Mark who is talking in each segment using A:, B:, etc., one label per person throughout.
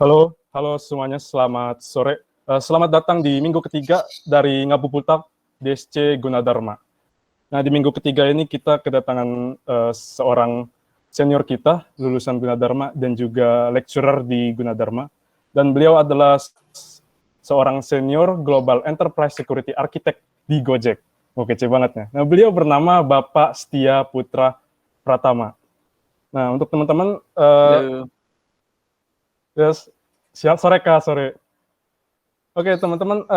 A: Halo, halo semuanya, selamat sore. Selamat datang di minggu ketiga dari Ngabubutak DSC Gunadarma. Nah, di minggu ketiga ini kita kedatangan seorang senior kita, lulusan Gunadarma, dan juga lecturer di Gunadarma. Dan beliau adalah seorang senior Global Enterprise Security Architect di Gojek. Oh, kece banget ya. Nah, beliau bernama Bapak Setia Putra Pratama. Nah, untuk teman-teman,
B: Halo.
A: yes, siap sore Kak, sore. Oke, teman-teman,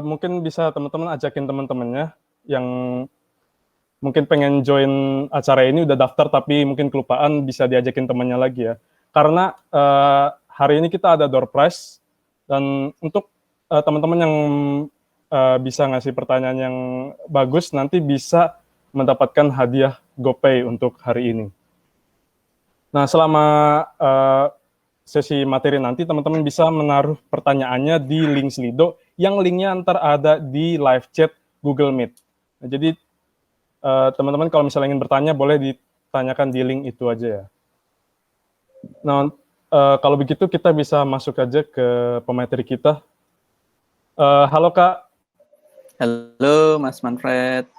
A: mungkin bisa teman-teman ajakin teman-temannya yang mungkin pengen join acara ini, udah daftar tapi mungkin kelupaan, bisa diajakin temannya lagi ya. Karena hari ini kita ada door prize, dan untuk teman-teman yang bisa ngasih pertanyaan yang bagus, nanti bisa mendapatkan hadiah GoPay untuk hari ini. Nah, selama sesi materi nanti, teman-teman bisa menaruh pertanyaannya di link Slido, yang linknya ntar ada di live chat Google Meet. Nah, jadi teman-teman kalau misalnya ingin bertanya, boleh ditanyakan di link itu aja ya. Nah, kalau begitu kita bisa masuk aja ke pemateri kita. Halo Kak.
B: Halo Mas Manfred.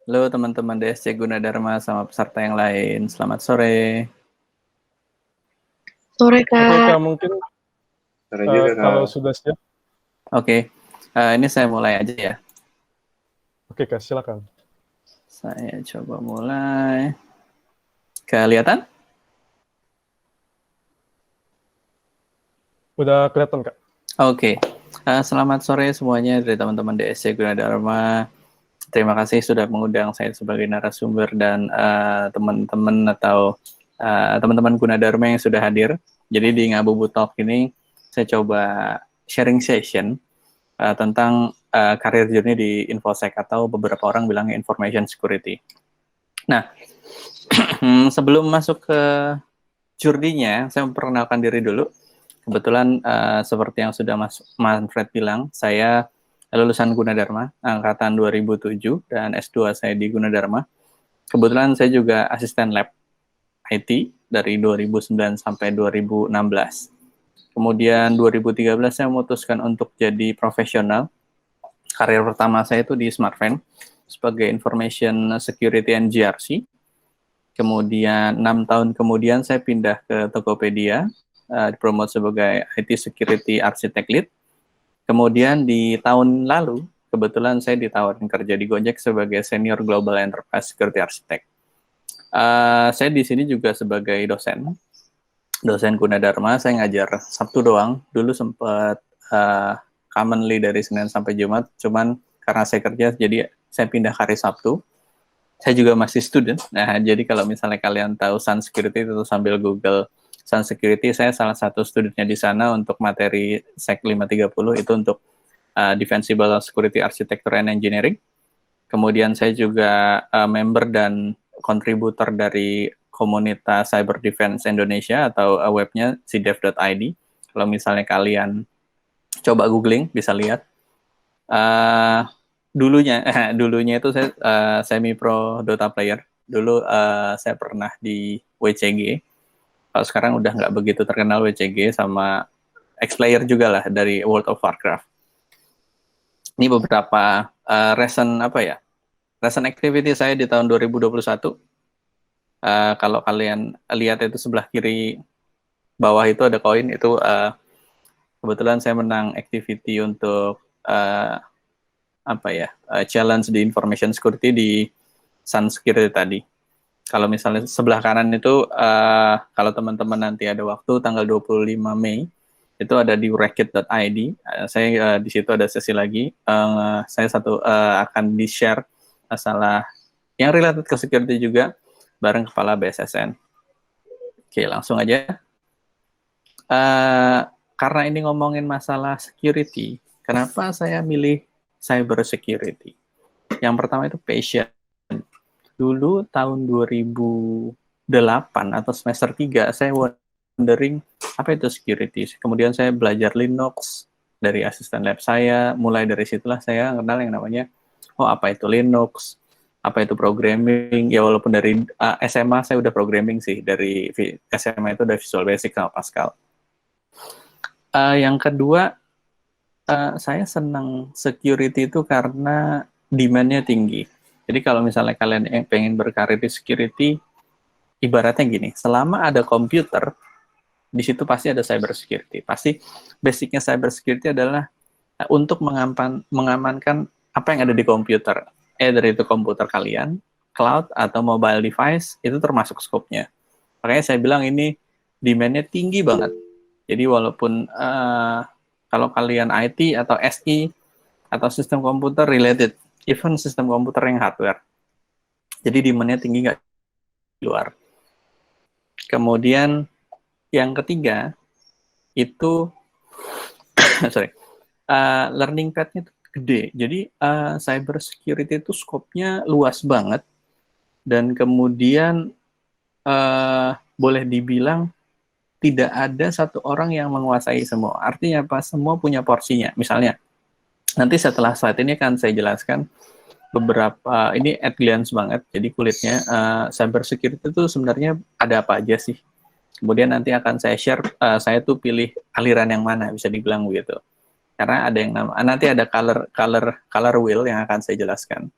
B: Halo teman-teman DSC Gunadarma sama peserta yang lain. Selamat sore.
C: Sore Kak.
A: Oke Kak, mungkin kalau sudah siap.
B: Oke, ini saya mulai aja ya.
A: Oke Kak, silakan.
B: Saya coba mulai. Kelihatan?
A: Udah kelihatan Kak.
B: Oke. Selamat sore semuanya dari teman-teman DSC Gunadarma. Terima kasih sudah mengundang saya sebagai narasumber dan teman-teman atau teman-teman Gunadarma yang sudah hadir. Jadi di Ngabubu Talk ini saya coba sharing session tentang career journey di InfoSec atau beberapa orang bilangnya information security. Nah, sebelum masuk ke journey-nya, saya memperkenalkan diri dulu. Kebetulan seperti yang sudah Mas Manfred bilang, saya lulusan Gunadarma angkatan 2007 dan S2 saya di Gunadarma. Kebetulan saya juga asisten lab IT dari 2009 sampai 2016. Kemudian 2013 saya memutuskan untuk jadi profesional. Karir pertama saya itu di Smartfren sebagai Information Security and GRC. Kemudian 6 tahun kemudian saya pindah ke Tokopedia, dipromot sebagai IT Security Architect Lead. Kemudian di tahun lalu, kebetulan saya ditawarin kerja di Gojek sebagai Senior Global Enterprise Security Architect. Saya di sini juga sebagai dosen Gunadarma. Saya ngajar Sabtu doang. Dulu sempat commonly dari Senin sampai Jumat, cuman karena saya kerja, jadi saya pindah ke hari Sabtu. Saya juga masih student. Nah, jadi kalau misalnya kalian tahu Sun Security, itu sambil Google Sun Security, saya salah satu studentnya di sana untuk materi SEC 530 itu untuk Defensible Security Architecture and Engineering. Kemudian saya juga member dan kontributor dari komunitas Cyber Defense Indonesia atau webnya cdev.id. Kalau misalnya kalian coba googling bisa lihat. Dulunya itu saya semi-pro Dota player. Dulu saya pernah di WCG. Kalau sekarang udah nggak begitu terkenal WCG, sama ex-player juga lah dari World of Warcraft. Ini beberapa recent activity saya di tahun 2021. Kalau kalian lihat itu sebelah kiri bawah itu ada koin, itu kebetulan saya menang activity untuk challenge di information security di Sun Security tadi. Kalau misalnya sebelah kanan itu, kalau teman-teman nanti ada waktu, tanggal 25 Mei, itu ada di Rakit.id. Saya di situ ada sesi lagi. Saya akan di-share masalah yang related ke security juga, bareng Kepala BSSN. Oke, langsung aja. Karena ini ngomongin masalah security, kenapa saya milih cyber security? Yang pertama itu passion. Dulu tahun 2008 atau semester 3, saya wondering apa itu security. Kemudian saya belajar Linux dari asisten lab saya. Mulai dari situlah saya kenal yang namanya, apa itu Linux, apa itu programming. Ya walaupun dari SMA saya udah programming sih. Dari SMA itu udah Visual Basic sama Pascal. Yang kedua, saya senang security itu karena demand-nya tinggi. Jadi kalau misalnya kalian yang pengen berkarir di security, ibaratnya gini, selama ada komputer, di situ pasti ada cyber security. Pasti basicnya cyber security adalah untuk mengamankan apa yang ada di komputer. Either itu komputer kalian, cloud, atau mobile device, itu termasuk scope-nya. Makanya saya bilang ini demand-nya tinggi banget. Jadi walaupun kalau kalian IT atau SI atau sistem komputer related, even sistem komputer yang hardware, jadi demand-nya tinggi nggak di luar. Kemudian yang ketiga itu sorry, learning path-nya itu gede. Jadi cyber security itu scope-nya luas banget dan kemudian boleh dibilang tidak ada satu orang yang menguasai semua. Artinya apa? Semua punya porsinya. Misalnya, nanti setelah slide ini akan saya jelaskan beberapa, ini at glance banget, jadi kulitnya, cyber security itu sebenarnya ada apa aja sih. Kemudian nanti akan saya share, saya tuh pilih aliran yang mana, bisa dibilang begitu. Karena ada yang nanti ada color wheel yang akan saya jelaskan.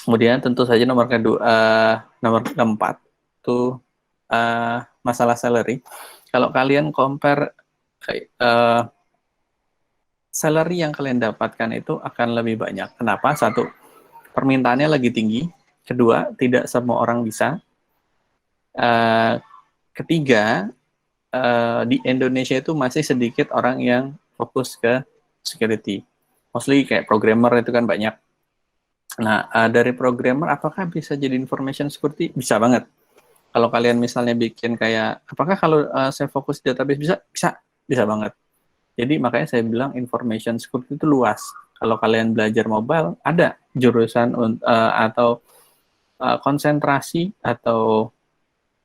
B: Kemudian tentu saja nomor keempat, itu masalah salary. Kalau kalian compare salary yang kalian dapatkan itu akan lebih banyak. Kenapa? Satu, permintaannya lagi tinggi. Kedua, tidak semua orang bisa. Ketiga, di Indonesia itu masih sedikit orang yang fokus ke security. Mostly kayak programmer itu kan banyak. Nah, dari programmer apakah bisa jadi information security? Bisa banget. Kalau kalian misalnya bikin kayak, apakah kalau saya fokus di database bisa? Bisa banget. Jadi makanya saya bilang information security itu luas. Kalau kalian belajar mobile, ada jurusan atau konsentrasi atau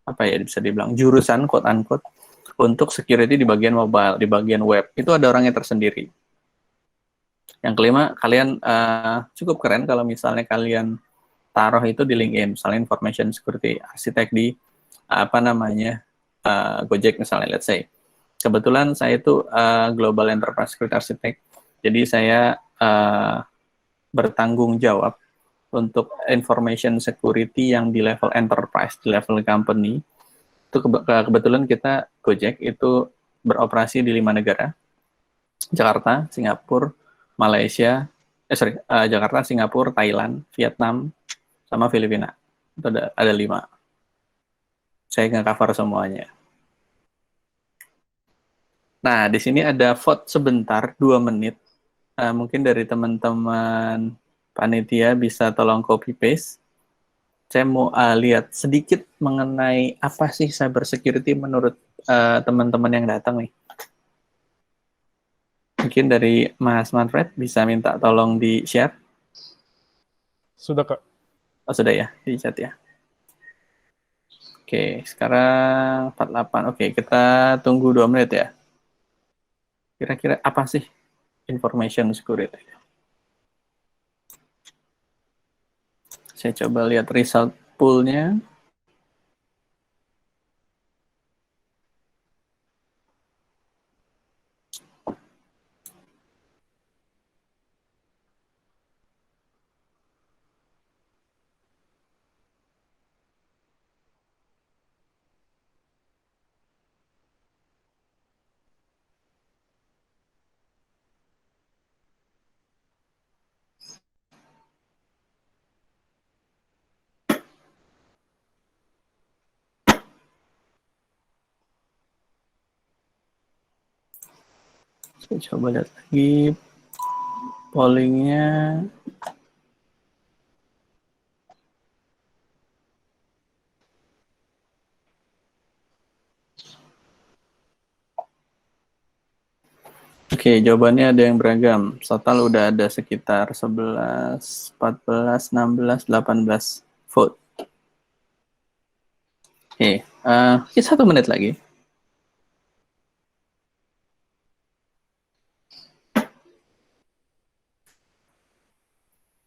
B: apa ya bisa dibilang jurusan quote unquote untuk security di bagian mobile, di bagian web. Itu ada orangnya tersendiri. Yang kelima, kalian cukup keren kalau misalnya kalian taruh itu di LinkedIn, misalnya information security arsitek di apa namanya Gojek misalnya, let's say. Kebetulan saya itu Global Enterprise Security Architect, jadi saya bertanggung jawab untuk information security yang di level enterprise, di level company. Itu kebetulan kita Gojek itu beroperasi di 5 negara, Jakarta, Singapura, Malaysia, Jakarta, Singapura, Thailand, Vietnam, sama Filipina. Itu ada 5. Saya nggak cover semuanya. Nah, di sini ada vote sebentar, 2 menit. Mungkin dari teman-teman panitia bisa tolong copy paste. Saya mau lihat sedikit mengenai apa sih cyber security menurut teman-teman yang datang nih. Mungkin dari Mas Manfred bisa minta tolong di-share.
A: Sudah, Kak.
B: Oh, sudah ya, di chat ya. Oke, sekarang 48. Oke, kita tunggu 2 menit ya. Kira-kira apa sih information security? Saya coba lihat result pool-nya. Saya coba lihat lagi pollingnya. Oke, jawabannya ada yang beragam. Total udah ada sekitar 11, 14, 16, 18 vote. Oke, 1 menit lagi.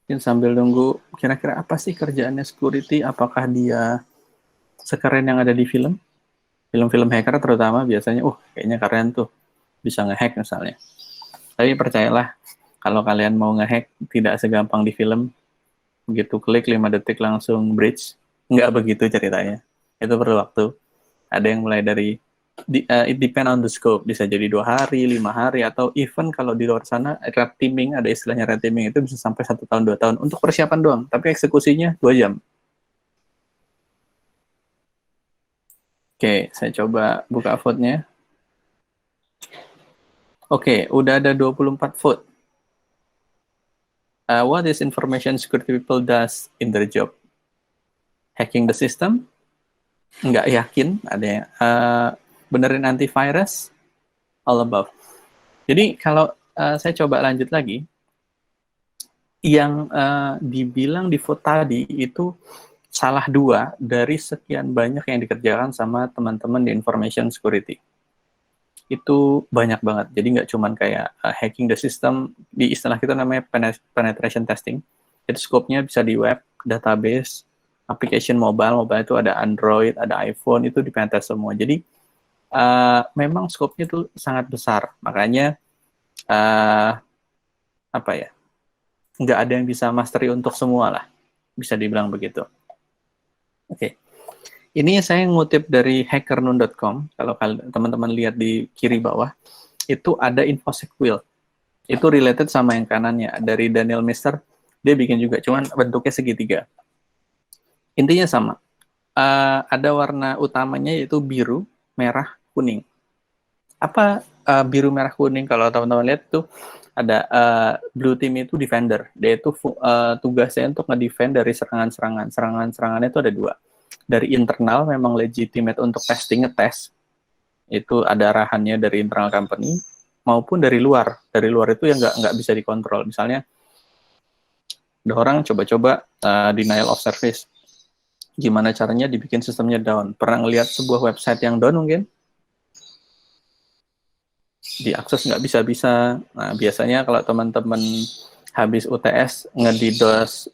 B: Mungkin sambil nunggu, kira-kira apa sih kerjaannya security? Apakah dia sekeren yang ada di film? Film-film hacker terutama biasanya, kayaknya keren tuh, bisa ngehack misalnya. Tapi percayalah, kalau kalian mau ngehack, tidak segampang di film. Begitu klik 5 detik langsung bridge. Nggak begitu ceritanya. Itu perlu waktu. Ada yang mulai dari, it depend on the scope. Bisa jadi 2 hari, 5 hari, atau even kalau di luar sana, red teaming, ada istilahnya red teaming, itu bisa sampai 1 tahun, 2 tahun. Untuk persiapan doang. Tapi eksekusinya 2 jam. Oke, saya coba buka vote-nya. Oke, udah ada 24 vote. What is information security people does in their job? Hacking the system? Nggak yakin, ada yang benerin antivirus? All above. Jadi kalau saya coba lanjut lagi, yang dibilang di vote tadi itu salah 2 dari sekian banyak yang dikerjakan sama teman-teman di information security. Itu banyak banget. Jadi nggak cuman kayak hacking the system, di istilah kita namanya penetration testing. Itu scope-nya bisa di web, database, application mobile itu ada Android, ada iPhone, itu dipenetrate semua. Jadi memang scope-nya itu sangat besar. Makanya nggak ada yang bisa mastery untuk semua lah. Bisa dibilang begitu. Oke. Ini saya ngutip dari hackernoon.com. Kalau teman-teman lihat di kiri bawah, itu ada infosec wheel. Itu related sama yang kanannya. Dari Daniel Mister, dia bikin juga, cuman bentuknya segitiga. Intinya sama. Ada warna utamanya yaitu biru, merah, kuning. Apa biru, merah, kuning? Kalau teman-teman lihat tuh, ada blue team itu defender. Dia itu tugasnya untuk nge-defend dari serangan-serangan. Serangan-serangannya itu ada 2. Dari internal memang legitimate untuk testing, ngetes. Itu ada arahannya dari internal company, maupun dari luar. Dari luar itu yang nggak bisa dikontrol. Misalnya, ada orang coba-coba denial of service. Gimana caranya dibikin sistemnya down? Pernah ngelihat sebuah website yang down mungkin? Diakses nggak bisa-bisa. Nah, biasanya kalau teman-teman habis UTS nge-DDoS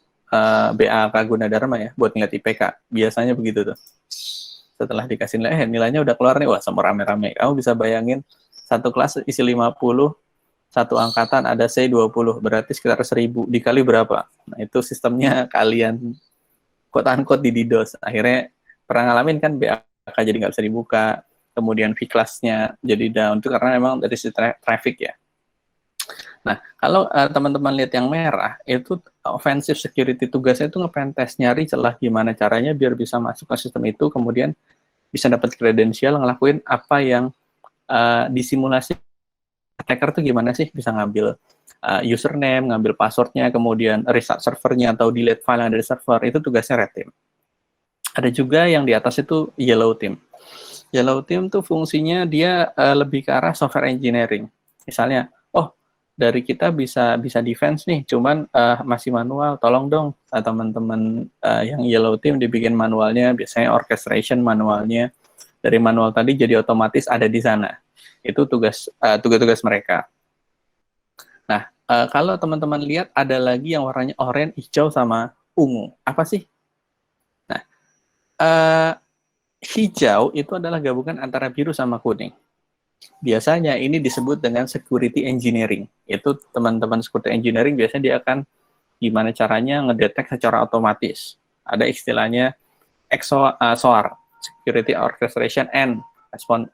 B: BAK Gunadarma ya, buat ngeliat IPK. Biasanya begitu tuh. Setelah dikasih nilainya udah keluar nih, wah sama rame-rame. Kamu bisa bayangin, satu kelas isi 50, satu angkatan ada C20, berarti sekitar 1000. Dikali berapa? Nah, itu sistemnya kalian quote-unquote di DDoS. Akhirnya pernah ngalamin kan BAK jadi nggak bisa dibuka, kemudian V-class-nya jadi down, itu karena memang dari si traffic ya. Nah, kalau teman-teman lihat yang merah, itu offensive security tugasnya itu nge-pentest, nyari celah gimana caranya biar bisa masuk ke sistem itu, kemudian bisa dapat kredensial, ngelakuin apa yang disimulasi attacker tuh gimana sih, bisa ngambil username, ngambil passwordnya, kemudian restart servernya atau delete file yang ada di server, itu tugasnya red team. Ada juga yang di atas itu yellow team. Yellow team tuh fungsinya dia lebih ke arah software engineering. Misalnya, dari kita bisa defense nih, cuman masih manual, tolong dong teman-teman yang yellow team dibikin manualnya, biasanya orchestration manualnya, dari manual tadi jadi otomatis ada di sana. Itu tugas mereka. Nah, kalau teman-teman lihat ada lagi yang warnanya oranye, hijau, sama ungu. Apa sih? Nah, hijau itu adalah gabungan antara biru sama kuning. Biasanya ini disebut dengan security engineering. Itu teman-teman security engineering biasanya dia akan gimana caranya ngedetek secara otomatis. Ada istilahnya SOAR, Security Orchestration and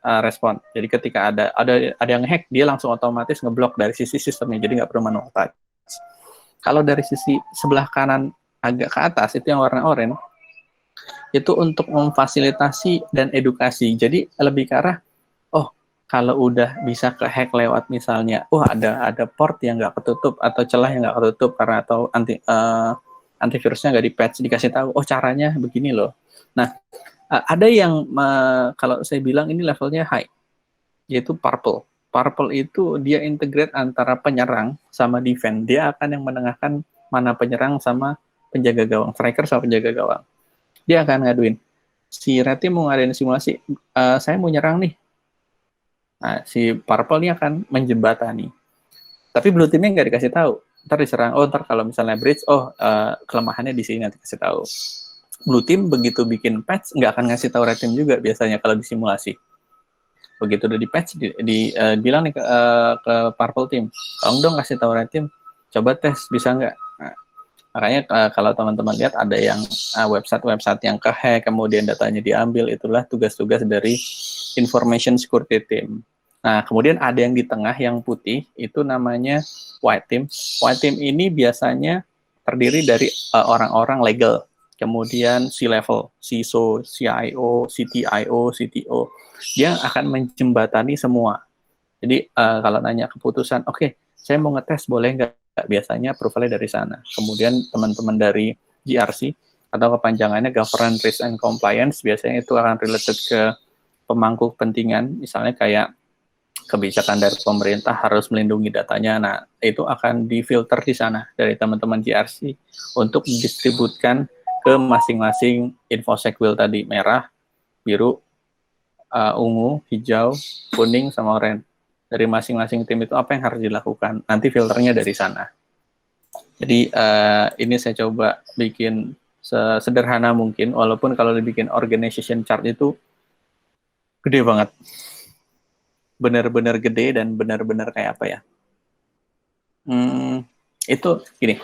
B: Response. Jadi ketika ada yang hack, dia langsung otomatis ngeblok dari sisi sistemnya, jadi nggak perlu manual touch. Kalau dari sisi sebelah kanan agak ke atas, itu yang warna oranye, itu untuk memfasilitasi dan edukasi. Jadi lebih ke arah, kalau udah bisa ke hack lewat misalnya, ada port yang nggak ketutup atau celah yang nggak ketutup karena atau antivirusnya nggak di-patch, dikasih tahu, caranya begini loh. Nah, ada yang kalau saya bilang ini levelnya high, yaitu purple. Purple itu dia integrate antara penyerang sama defense. Dia akan yang menengahkan mana penyerang sama penjaga gawang, striker sama penjaga gawang. Dia akan ngaduin, si red team mau ngadain simulasi, saya mau nyerang nih. Nah, si purple ini akan menjembatani. Tapi blue team-nya nggak dikasih tahu. Ntar diserang, ntar kalau misalnya bridge, kelemahannya di sini nanti kasih tahu. Blue team begitu bikin patch nggak akan ngasih tahu red team juga biasanya kalau di simulasi. Begitu udah di patch bilang nih ke purple team, tolong dong kasih tahu red team, coba tes bisa nggak. Nah, makanya kalau teman-teman lihat ada yang website-website yang kehack kemudian datanya diambil, itulah tugas-tugas dari information security team. Nah, kemudian ada yang di tengah yang putih itu namanya white team. White team ini biasanya terdiri dari orang-orang legal, kemudian C-level, CISO, CIO, CTIO, CTO. Dia akan menjembatani semua. Jadi kalau nanya keputusan, oke, saya mau ngetes boleh nggak? Biasanya approval-nya dari sana. Kemudian teman-teman dari GRC atau kepanjangannya Governance Risk and Compliance, biasanya itu akan related ke pemangku kepentingan, misalnya kayak kebijakan dari pemerintah harus melindungi datanya. Nah, itu akan difilter di sana dari teman-teman GRC untuk didistributkan ke masing-masing infosec wheel tadi, merah, biru, ungu, hijau, kuning, sama oranye. Dari masing-masing tim itu apa yang harus dilakukan. Nanti filternya dari sana. Jadi ini saya coba bikin sesederhana mungkin, walaupun kalau dibikin organization chart itu gede banget. Benar-benar gede dan benar-benar kayak apa ya. Itu gini,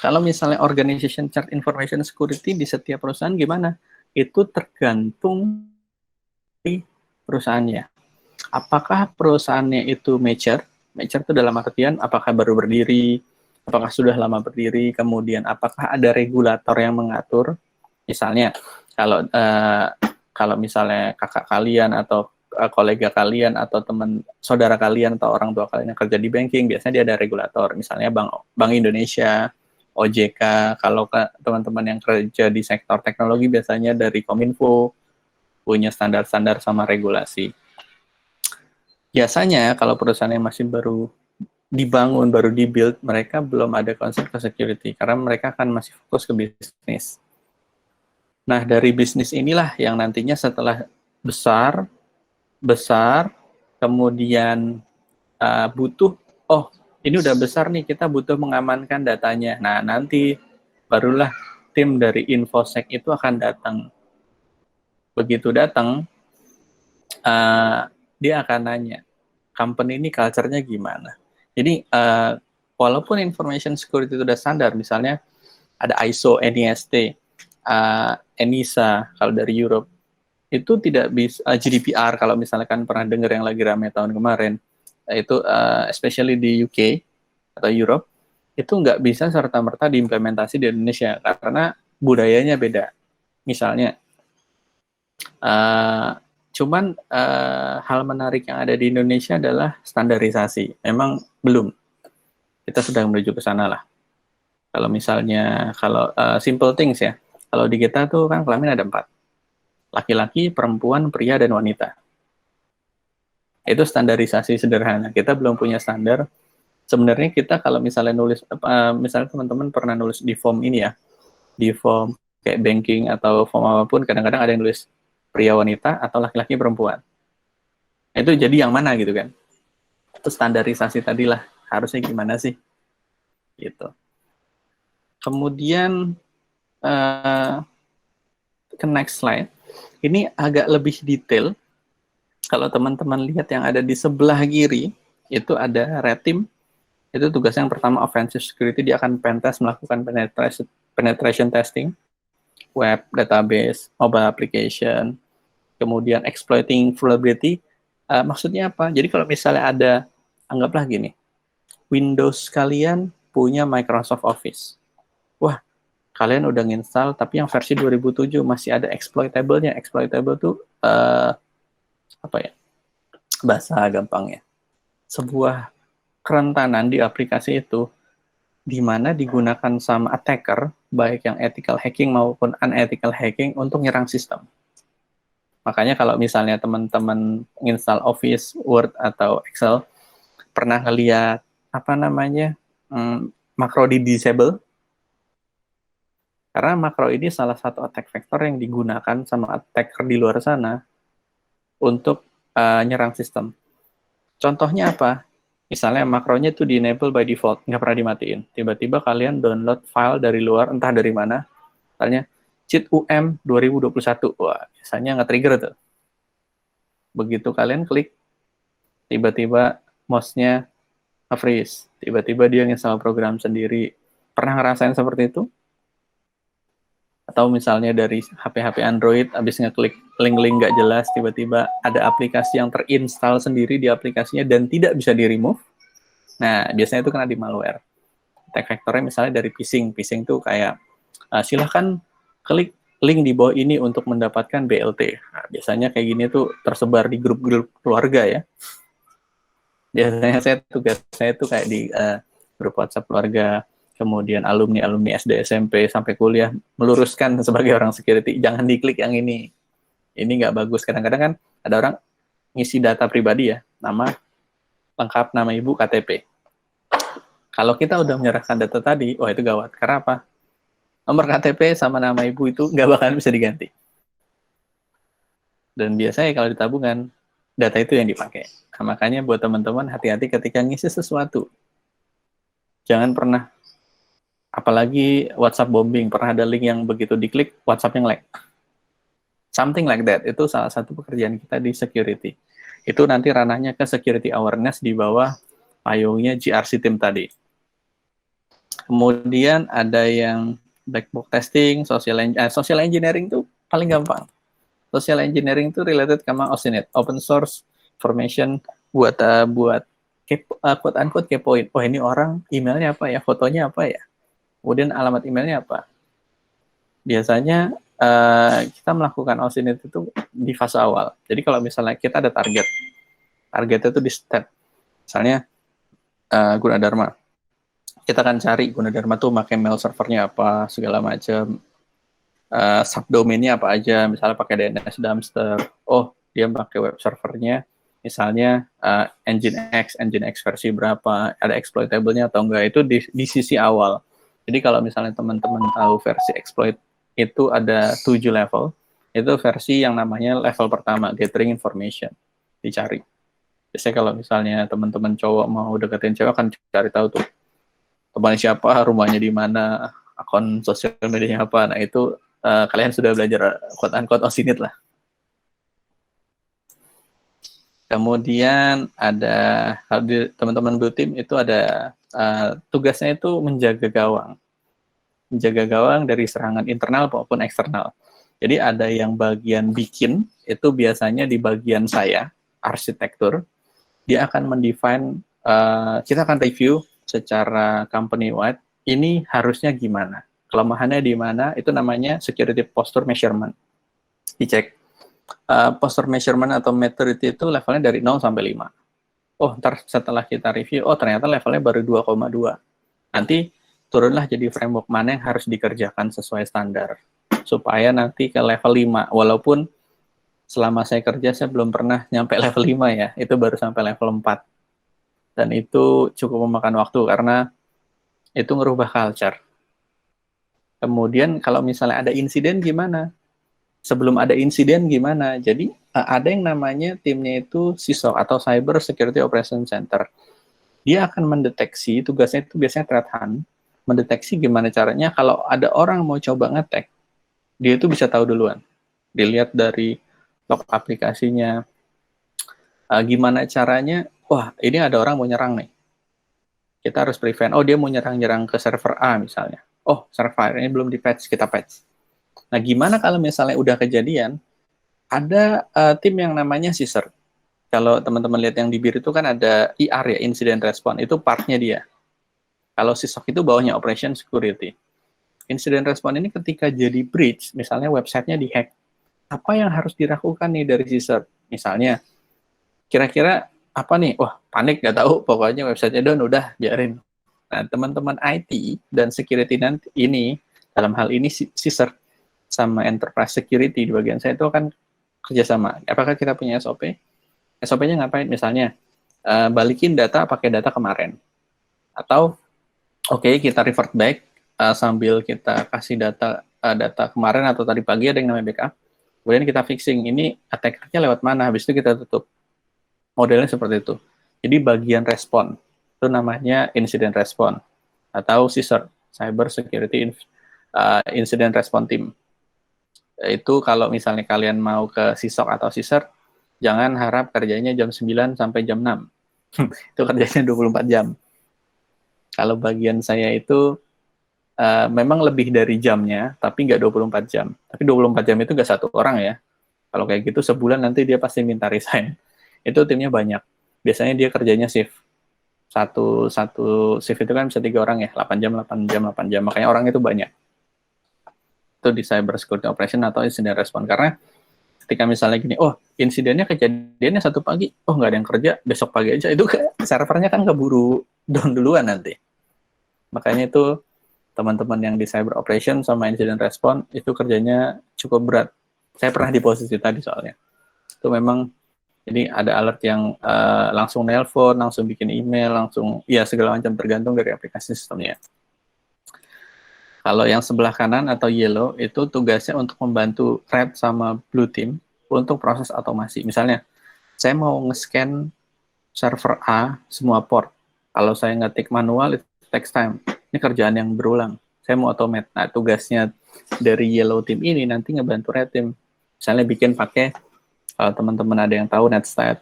B: kalau misalnya organization chart information security di setiap perusahaan gimana? Itu tergantung dari perusahaannya. Apakah perusahaannya itu mature? Mature itu dalam artian apakah baru berdiri, apakah sudah lama berdiri, kemudian apakah ada regulator yang mengatur? Misalnya kalau misalnya kakak kalian atau kolega kalian atau teman saudara kalian atau orang tua kalian yang kerja di banking, biasanya dia ada regulator, misalnya Bank Indonesia, OJK. Kalau teman-teman yang kerja di sektor teknologi biasanya dari Kominfo, punya standar-standar sama regulasi. Biasanya kalau perusahaan yang masih baru dibangun, baru dibuild, mereka belum ada konsep ke security karena mereka akan masih fokus ke bisnis. Nah, dari bisnis inilah yang nantinya setelah besar, kemudian butuh, oh ini udah besar nih, kita butuh mengamankan datanya. Nah, nanti barulah tim dari InfoSec itu akan datang. Begitu datang, dia akan nanya, company ini culture-nya gimana? Jadi, walaupun information security itu udah standar, misalnya ada ISO, NIST, ENISA kalau dari Europe, itu tidak bisa GDPR kalau misalkan pernah dengar yang lagi ramai tahun kemarin, itu especially di UK atau Europe, itu nggak bisa serta-merta diimplementasi di Indonesia karena budayanya beda. Misalnya, cuman hal menarik yang ada di Indonesia adalah standarisasi. Memang belum. Kita sedang menuju ke sana lah. Kalau misalnya, kalau simple things ya, kalau di kita tuh kan kelamin ada 4. Laki-laki, perempuan, pria, dan wanita. Itu standarisasi sederhana. Kita belum punya standar. Sebenarnya kita kalau misalnya nulis, misalnya teman-teman pernah nulis di form ini ya, di form kayak banking atau form apapun, kadang-kadang ada yang nulis pria wanita atau laki-laki perempuan. Itu jadi yang mana gitu kan? Itu standarisasi tadilah. Harusnya gimana sih? Gitu. Kemudian ke next slide. Ini agak lebih detail. Kalau teman-teman lihat yang ada di sebelah kiri, itu ada red team. Itu tugas yang pertama offensive security, dia akan pentest, melakukan penetration testing, web, database, mobile application, kemudian exploiting vulnerability. Maksudnya apa? Jadi kalau misalnya ada, anggaplah gini, Windows kalian punya Microsoft Office. Wah, kalian udah nginstal, tapi yang versi 2007 masih ada exploitable-nya. Exploitable tuh, apa ya, bahasa gampangnya. Sebuah kerentanan di aplikasi itu, di mana digunakan sama attacker, baik yang ethical hacking maupun unethical hacking, untuk nyerang sistem. Makanya kalau misalnya teman-teman install Office, Word, atau Excel, pernah ngeliat, apa namanya, makro di disable, karena makro ini salah satu attack vector yang digunakan sama attacker di luar sana untuk nyerang sistem. Contohnya apa? Misalnya makronya itu di-enable by default, nggak pernah dimatiin. Tiba-tiba kalian download file dari luar, entah dari mana. Misalnya cheat UM 2021. Wah, biasanya nge-trigger tuh. Begitu kalian klik, tiba-tiba mouse-nya nge-freeze. Tiba-tiba dia nginstal program sendiri. Pernah ngerasain seperti itu? Atau misalnya dari HP-HP Android, habis ngeklik link-link nggak jelas, tiba-tiba ada aplikasi yang terinstall sendiri di aplikasinya dan tidak bisa di-remove. Nah, biasanya itu kena di malware. Attack vectornya misalnya dari phishing. Phishing itu kayak, silahkan klik link di bawah ini untuk mendapatkan BLT. Nah, biasanya kayak gini tuh tersebar di grup-grup keluarga ya. Biasanya tugas saya tuh kayak di grup WhatsApp keluarga, kemudian alumni SD, SMP, sampai kuliah, meluruskan sebagai orang security, jangan diklik yang ini nggak bagus. Kadang-kadang kan ada orang ngisi data pribadi ya, nama lengkap, nama ibu, KTP. Kalau kita udah menyerahkan data tadi, wah itu gawat. Karena apa? Nomor KTP sama nama ibu itu nggak bakalan bisa diganti. Dan biasanya kalau di tabungan, data itu yang dipakai. Nah, makanya buat teman-teman hati-hati ketika ngisi sesuatu. Jangan pernah, apalagi WhatsApp bombing, pernah ada link yang begitu diklik, WhatsApp yang lag. Something like that, itu salah satu pekerjaan kita di security. Itu nanti ranahnya ke security awareness di bawah payungnya GRC team tadi. Kemudian ada yang black box testing, social engineering itu paling gampang. Social engineering itu related sama OSINT, open source information, buat quote unquote kepoin. Oh, ini orang emailnya apa ya, fotonya apa ya, kemudian alamat emailnya apa. Biasanya kita melakukan OSINT itu di fase awal. Jadi kalau misalnya kita ada targetnya itu di step. Misalnya Gunadarma, kita akan cari Gunadarma tuh pakai mail servernya apa, segala macam. Subdomainnya apa aja, misalnya pakai DNS Dumpster. Oh, dia pakai web servernya, misalnya Nginx versi berapa, ada exploitable-nya atau enggak, itu di sisi awal. Jadi kalau misalnya teman-teman tahu versi exploit itu ada 7 level, itu versi yang namanya level pertama, gathering information, dicari. Biasanya kalau misalnya teman-teman cowok mau deketin cewek, akan cari tahu tuh temannya siapa, rumahnya di mana, akun sosial medianya apa. Nah itu kalian sudah belajar quote-unquote OSINT lah. Kemudian ada teman-teman Blue Team itu ada tugasnya itu menjaga gawang dari serangan internal maupun eksternal. Jadi ada yang bagian bikin, itu biasanya di bagian saya, arsitektur. Dia akan mendefine, kita akan review secara company-wide, ini harusnya gimana, kelemahannya di mana, itu namanya security posture measurement. Dicek. Posture measurement atau maturity itu levelnya dari 0 sampai 5. Oh, ntar setelah kita review, oh ternyata levelnya baru 2,2. Nanti turunlah jadi framework mana yang harus dikerjakan sesuai standar. Supaya nanti ke level 5. Walaupun selama saya kerja, saya belum pernah nyampe level 5 ya. Itu baru sampai level 4. Dan itu cukup memakan waktu karena itu ngerubah culture. Kemudian kalau misalnya ada insiden gimana? Sebelum ada insiden gimana? Jadi ada yang namanya timnya itu CISOC atau Cyber Security Operation Center. Dia akan mendeteksi, tugasnya itu biasanya threat hunt, mendeteksi gimana caranya kalau ada orang mau coba ngetek, dia itu bisa tahu duluan. Dilihat dari log aplikasinya, gimana caranya, wah ini ada orang mau nyerang nih. Kita harus prevent, oh dia mau nyerang ke server A misalnya. Oh server ini belum di patch, kita patch. Nah, gimana kalau misalnya udah kejadian, ada tim yang namanya CSIR. Kalau teman-teman lihat yang di biru itu kan ada IR ya, Incident Response, itu partnya dia. Kalau CISOC itu bawahnya Operation Security. Incident Response ini ketika jadi breach, misalnya websitenya dihack, apa yang harus dilakukan nih dari CSIR? Misalnya, kira-kira apa nih? Wah, panik, nggak tahu, pokoknya websitenya down, udah, biarin. Nah, teman-teman IT dan security nanti ini, dalam hal ini CSIR, sama enterprise security di bagian saya itu akan kerjasama. Apakah kita punya SOP? SOP-nya ngapain? Misalnya, balikin data pakai data kemarin. Atau, oke, kita revert back sambil kita kasih data kemarin atau tadi pagi ada yang namanya backup. Kemudian kita fixing, ini attacker-nya lewat mana, habis itu kita tutup. Modelnya seperti itu. Jadi bagian respon, itu namanya incident response. Atau CSIR, Cyber Security Incident Response Team. Itu kalau misalnya kalian mau ke sisok atau siser, jangan harap kerjanya jam 9 sampai jam 6. Itu kerjanya 24 jam. Kalau bagian saya itu memang lebih dari jamnya, tapi nggak 24 jam. Tapi 24 jam itu nggak satu orang ya. Kalau kayak gitu sebulan nanti dia pasti minta resign. Itu timnya banyak. Biasanya dia kerjanya shift. Satu shift itu kan bisa 3 orang ya, 8 jam, 8 jam, 8 jam. Makanya orang itu banyak. Itu di cyber security operation atau incident response. Karena ketika misalnya gini, oh insidennya kejadiannya 1 pagi, oh nggak ada yang kerja, besok pagi aja, itu servernya kan keburu down duluan nanti. Makanya itu teman-teman yang di cyber operation sama incident response itu kerjanya cukup berat. Saya pernah di posisi tadi soalnya. Itu memang, jadi ada alert yang langsung nelpon, langsung bikin email, langsung, ya segala macam tergantung dari aplikasi sistemnya. Kalau yang sebelah kanan atau yellow itu tugasnya untuk membantu red sama blue team untuk proses otomasi. Misalnya, saya mau nge-scan server A semua port. Kalau saya ngetik manual itu takes time. Ini kerjaan yang berulang. Saya mau automate. Nah, tugasnya dari yellow team ini nanti ngebantu red team. Misalnya bikin pakai, teman-teman ada yang tahu netstat,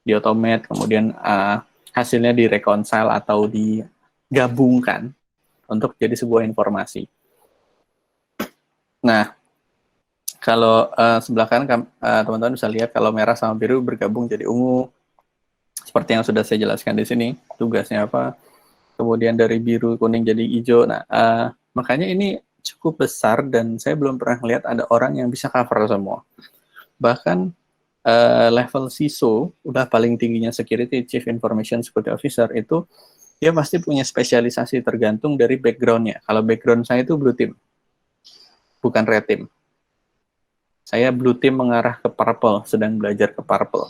B: di automate, kemudian hasilnya direconcile atau digabungkan untuk jadi sebuah informasi. Nah, kalau sebelah kanan teman-teman bisa lihat kalau merah sama biru bergabung jadi ungu. Seperti yang sudah saya jelaskan di sini, tugasnya apa. Kemudian dari biru kuning jadi hijau. Nah, makanya ini cukup besar dan saya belum pernah lihat ada orang yang bisa cover semua. Bahkan level CISO, udah paling tingginya security, Chief Information Security Officer, itu dia pasti punya spesialisasi tergantung dari background-nya. Kalau background saya itu blue team, bukan red team. Saya blue team mengarah ke purple, sedang belajar ke purple.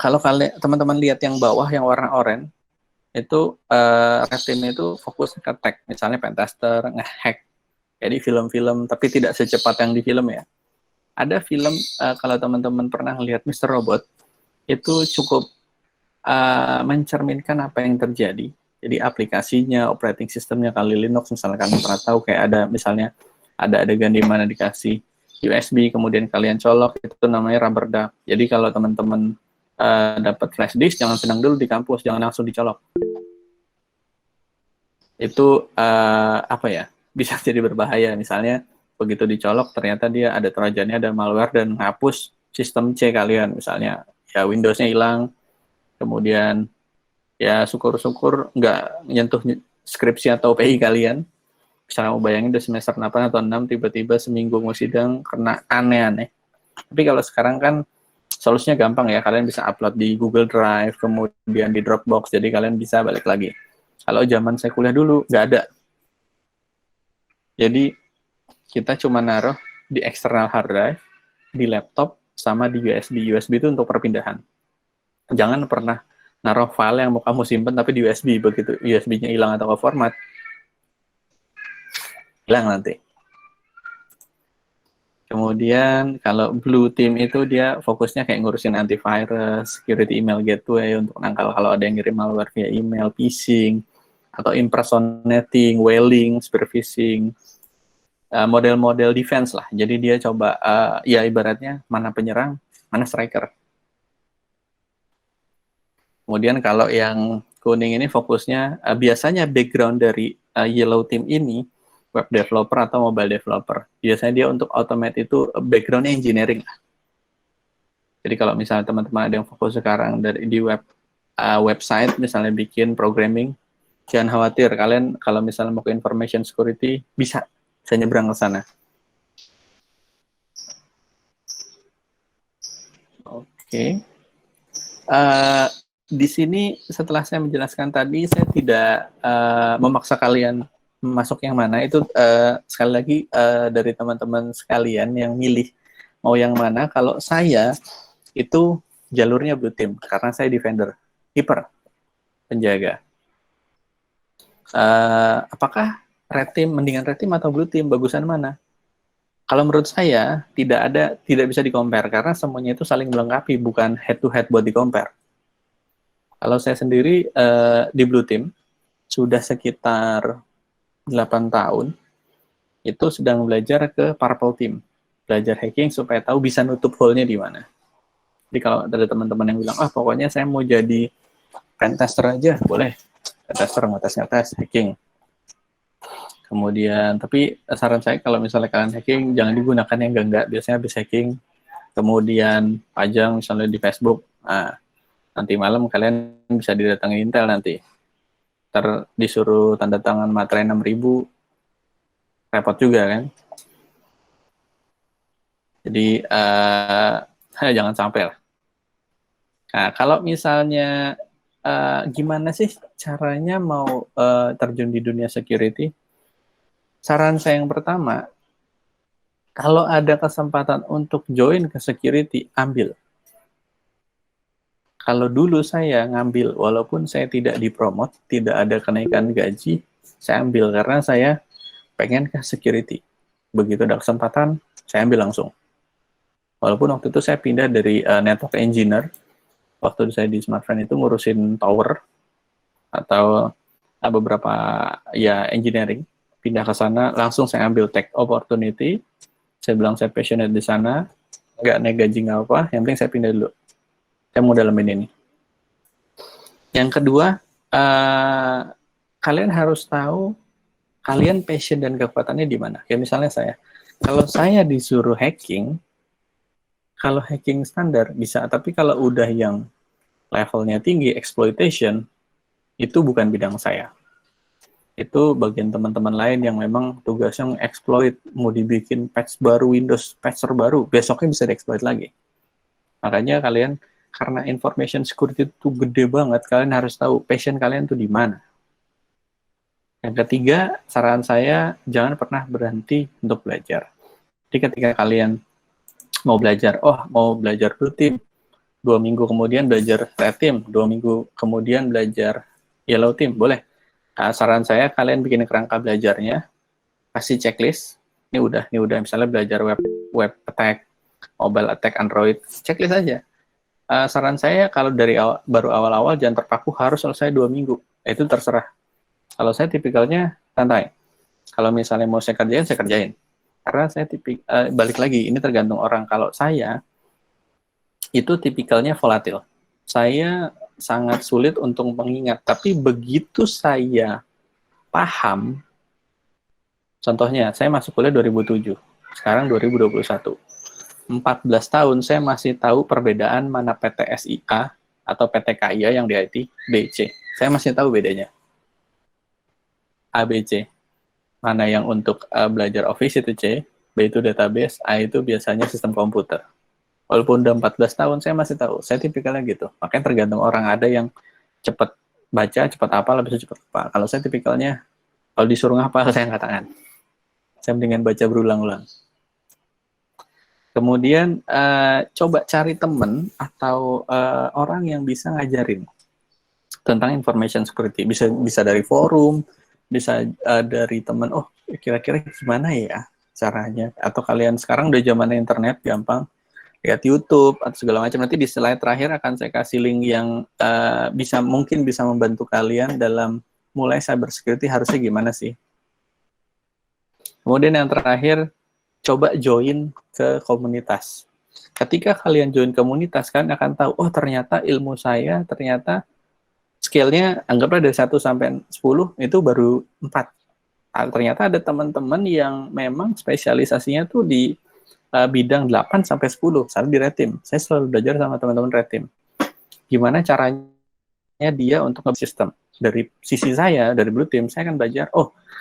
B: Kalau kalian teman-teman lihat yang bawah yang warna oranye, itu red team itu fokus ke tech, misalnya pentester, nge-hack, jadi film-film, tapi tidak secepat yang di film ya. Ada film, kalau teman-teman pernah lihat Mr. Robot, itu cukup mencerminkan apa yang terjadi. Jadi aplikasinya, operating systemnya kali Linux, misalnya kalian pernah tahu kayak ada misalnya ada adegan di mana dikasih USB, kemudian kalian colok, itu namanya rubber duck. Jadi kalau teman-teman dapat flash disk, jangan sedang dulu di kampus, jangan langsung dicolok. Itu apa ya? Bisa jadi berbahaya. Misalnya begitu dicolok, ternyata dia ada trojannya, ada malware dan ngapus sistem C kalian, misalnya ya Windows-nya hilang. Kemudian ya syukur-syukur nggak nyentuh skripsi atau PI kalian. Misalnya mau bayangin udah semester 8 atau 6, tiba-tiba seminggu mau sidang kena aneh-aneh. Tapi kalau sekarang kan solusinya gampang ya, kalian bisa upload di Google Drive, kemudian di Dropbox, jadi kalian bisa balik lagi. Kalau zaman saya kuliah dulu, nggak ada. Jadi kita cuma naruh di external hard drive, di laptop, sama di USB. USB itu untuk perpindahan. Jangan pernah naruh file yang mau kamu simpan tapi di USB, begitu USB-nya hilang atau ke format, hilang nanti. Kemudian kalau blue team itu dia fokusnya kayak ngurusin antivirus, security email gateway untuk nangkal kalau ada yang ngirim malware via email, phishing, atau impersonating, whaling, spear phishing, model-model defense lah. Jadi dia coba ya ibaratnya mana penyerang, mana striker. Kemudian kalau yang kuning ini fokusnya biasanya background dari yellow team ini web developer atau mobile developer. Biasanya dia untuk automate itu backgroundnya engineering. Jadi kalau misalnya teman-teman ada yang fokus sekarang dari di website, misalnya bikin programming, jangan khawatir. Kalian kalau misalnya mau ke information security, bisa nyebrang ke sana. Oke. Di sini setelah saya menjelaskan tadi, saya tidak memaksa kalian masuk yang mana. Itu sekali lagi dari teman-teman sekalian yang milih mau yang mana. Kalau saya itu jalurnya blue team karena saya defender, keeper, penjaga. Apakah red team mendingan red team atau blue team? Bagusan mana? Kalau menurut saya tidak bisa di-compare karena semuanya itu saling melengkapi, bukan head to head buat di-compare. Kalau saya sendiri di blue team sudah sekitar 8 tahun. itu sedang belajar ke Purple Team, belajar hacking supaya tahu bisa nutup hole-nya di mana. Jadi kalau ada teman-teman yang bilang, pokoknya saya mau jadi pen tester aja, boleh. Pen tester, ngetes hacking. Kemudian, tapi saran saya kalau misalnya kalian hacking, jangan digunakan yang enggak. Biasanya habis hacking, kemudian pajang misalnya di Facebook, nanti malam kalian bisa didatangi Intel nanti. Ntar disuruh tanda tangan materai 6.000, repot juga kan. Jadi, jangan sampai lah. Nah, kalau misalnya, gimana sih caranya mau terjun di dunia security? Saran saya yang pertama, kalau ada kesempatan untuk join ke security, ambil. Kalau dulu saya ngambil, walaupun saya tidak dipromot, tidak ada kenaikan gaji, saya ambil karena saya pengen ke security. Begitu ada kesempatan, saya ambil langsung. Walaupun waktu itu saya pindah dari network engineer, waktu saya di Smartfren itu ngurusin tower, atau beberapa ya engineering, pindah ke sana, langsung saya ambil tech opportunity, saya bilang saya passionate di sana, nggak naik gaji nggak apa, yang penting saya pindah dulu. Saya mau dalamin ini. Yang kedua, kalian harus tahu kalian passion dan kekuatannya di mana. Kayak misalnya saya, kalau saya disuruh hacking, kalau hacking standar bisa, tapi kalau udah yang levelnya tinggi, exploitation, itu bukan bidang saya. Itu bagian teman-teman lain yang memang tugasnya exploit, mau dibikin patch baru, Windows patch terbaru, besoknya bisa dieksploit lagi. Makanya kalian, karena information security itu gede banget, kalian harus tahu passion kalian tuh di mana. Yang ketiga, saran saya, jangan pernah berhenti untuk belajar. Jadi ketika kalian mau belajar, mau belajar blue team, 2 minggu kemudian belajar red team, 2 minggu kemudian belajar yellow team, boleh. Nah, saran saya, kalian bikin kerangka belajarnya, kasih checklist, ini udah, misalnya belajar web attack, mobile attack, Android, checklist aja. Saran saya, kalau dari baru awal-awal, jangan terpaku harus selesai 2 minggu. Itu terserah. Kalau saya tipikalnya santai. Kalau misalnya mau saya kerjain. Karena saya balik lagi, ini tergantung orang. Kalau saya, itu tipikalnya volatil. Saya sangat sulit untuk mengingat. Tapi begitu saya paham, contohnya, saya masuk kuliah 2007. Sekarang 2021. 14 tahun saya masih tahu perbedaan mana PTSIA atau PTKIA yang di IT, BC. Saya masih tahu bedanya. ABC. Mana yang untuk belajar Office itu C, B itu database, A itu biasanya sistem komputer. Walaupun udah 14 tahun, saya masih tahu. Saya tipikalnya gitu. Makanya tergantung orang, ada yang cepat baca, cepat hafal, habis itu cepat lupa. Kalau saya tipikalnya, kalau disuruh ngapal, saya angkat tangan. Saya mendingan baca berulang-ulang. Kemudian coba cari teman atau orang yang bisa ngajarin tentang information security. Bisa dari forum, bisa dari teman. Kira-kira gimana ya caranya? Atau kalian sekarang udah zaman internet, gampang lihat YouTube atau segala macam. Nanti di slide terakhir akan saya kasih link yang mungkin bisa membantu kalian dalam mulai cybersecurity harusnya gimana sih. Kemudian yang terakhir, coba join ke komunitas. Ketika kalian join komunitas, kalian akan tahu, ternyata ilmu saya, ternyata skill-nya, anggaplah dari 1 sampai 10, itu baru 4. Ternyata ada teman-teman yang memang spesialisasinya tuh di bidang 8 sampai 10, misalnya di red team. Saya selalu belajar sama teman-teman red team. Gimana caranya dia untuk nge-system. Dari sisi saya, dari blue team, saya akan belajar,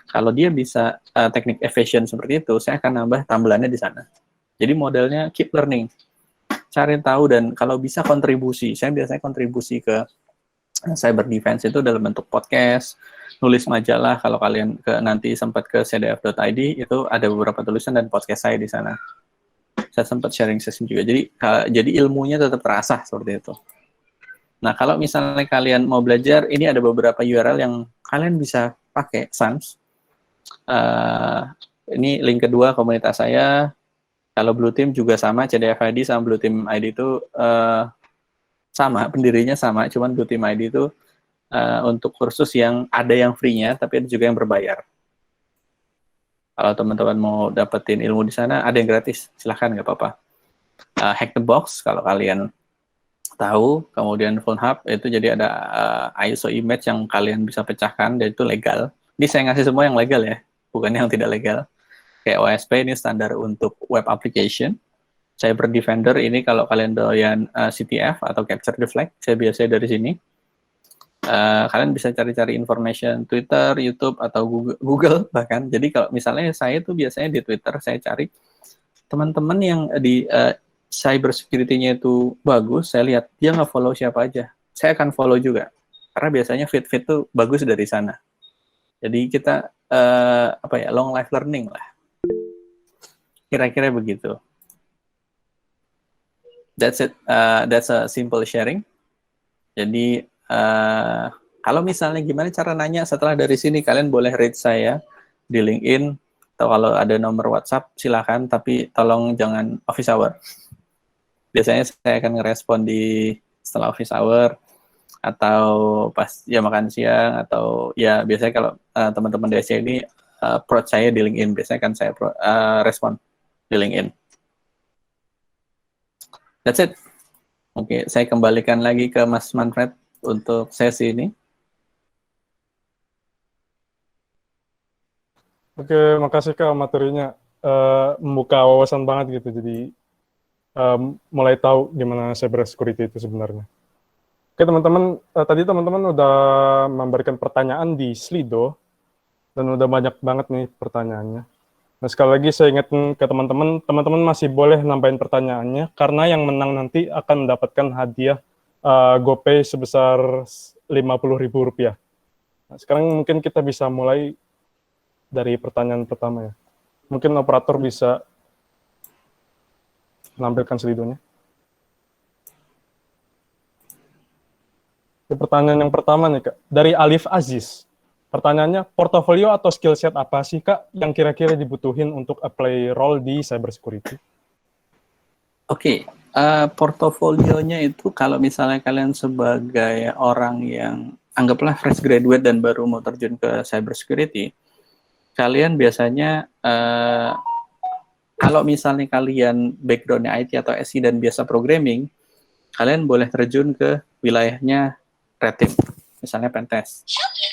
B: kalau dia bisa teknik evasion seperti itu, saya akan nambah tambelannya di sana. Jadi modelnya keep learning. Cari tahu dan kalau bisa kontribusi. Saya biasanya kontribusi ke cyber defense itu dalam bentuk podcast, nulis majalah. Kalau kalian nanti sempat ke cdf.id, itu ada beberapa tulisan dan podcast saya di sana. Saya sempat sharing session juga. Jadi ilmunya tetap terasah seperti itu. Nah, kalau misalnya kalian mau belajar, ini ada beberapa URL yang kalian bisa pakai, SANS. Ini link kedua komunitas saya. Kalau Blue Team juga sama, CDF-ID sama Blue Team ID itu sama, pendirinya sama, cuman Blue Team ID itu untuk kursus yang ada yang free-nya, tapi ada juga yang berbayar. Kalau teman-teman mau dapetin ilmu di sana, ada yang gratis, silahkan, nggak apa-apa. Hack the Box, kalau kalian tahu, kemudian PhoneHub, itu jadi ada ISO image yang kalian bisa pecahkan, dan itu legal. Ini saya ngasih semua yang legal ya, bukan yang tidak legal. Kayak OSP ini standar untuk web application. Cyber Defender ini kalau kalian doyan CTF atau Capture the Flag, saya biasanya dari sini. Kalian bisa cari-cari information Twitter, YouTube, atau Google bahkan. Jadi kalau misalnya saya tuh biasanya di Twitter, saya cari teman-teman yang di cyber security-nya itu bagus, saya lihat dia nggak follow siapa aja. Saya akan follow juga. Karena biasanya feed-feed tuh bagus dari sana. Jadi kita, long life learning lah. Kira-kira begitu. That's it. That's a simple sharing. Jadi, kalau misalnya gimana cara nanya setelah dari sini, kalian boleh reach saya di LinkedIn, atau kalau ada nomor WhatsApp, silakan, tapi tolong jangan office hour. Biasanya saya akan ngerespon di setelah office hour, atau pas ya makan siang, atau ya biasanya kalau teman-teman DSC ini approach saya di LinkedIn, biasanya kan saya respon di LinkedIn. That's it. Oke, saya kembalikan lagi ke Mas Manfred untuk sesi ini.
A: Oke, makasih Kak materinya. Membuka wawasan banget gitu, jadi mulai tahu gimana cyber security itu sebenarnya. Oke teman-teman, tadi teman-teman udah memberikan pertanyaan di Slido, dan udah banyak banget nih pertanyaannya. Nah sekali lagi saya ingatkan ke teman-teman, teman-teman masih boleh nambahin pertanyaannya, karena yang menang nanti akan mendapatkan hadiah GoPay sebesar Rp50.000. Nah, sekarang mungkin kita bisa mulai dari pertanyaan pertama ya. Mungkin operator bisa menampilkan slidonya. Pertanyaan yang pertama nih Kak, dari Alif Aziz. Pertanyaannya, portofolio atau skill set apa sih Kak yang kira-kira dibutuhin untuk apply role di cybersecurity?
B: Oke, portofolionya itu kalau misalnya kalian sebagai orang yang anggaplah fresh graduate dan baru mau terjun ke cybersecurity, kalian biasanya kalau misalnya kalian background-nya IT atau SI dan biasa programming, kalian boleh terjun ke wilayahnya red team, misalnya pentest.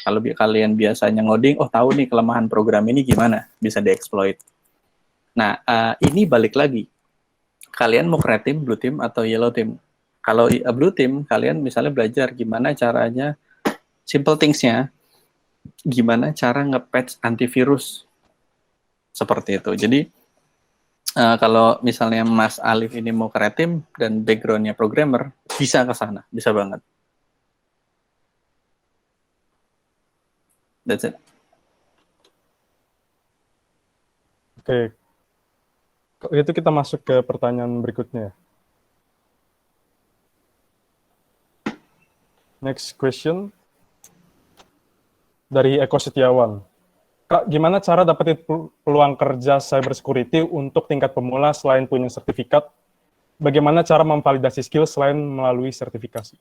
B: Kalau kalian biasanya ngoding, oh tahu nih kelemahan program ini gimana, bisa dieksploit. Nah, ini balik lagi. Kalian mau ke red team, blue team, atau yellow team. Kalau blue team, kalian misalnya belajar gimana caranya, simple things-nya, gimana cara nge-patch antivirus. Seperti itu. Jadi, kalau misalnya Mas Alif ini mau ke red team, dan background-nya programmer, bisa ke sana, bisa banget. That's it.
A: Oke. Kalau gitu kita masuk ke pertanyaan berikutnya. Next question dari Eko Setiawan. Kak, gimana cara dapetin peluang kerja cybersecurity untuk tingkat pemula selain punya sertifikat? Bagaimana cara memvalidasi skill selain melalui sertifikasi?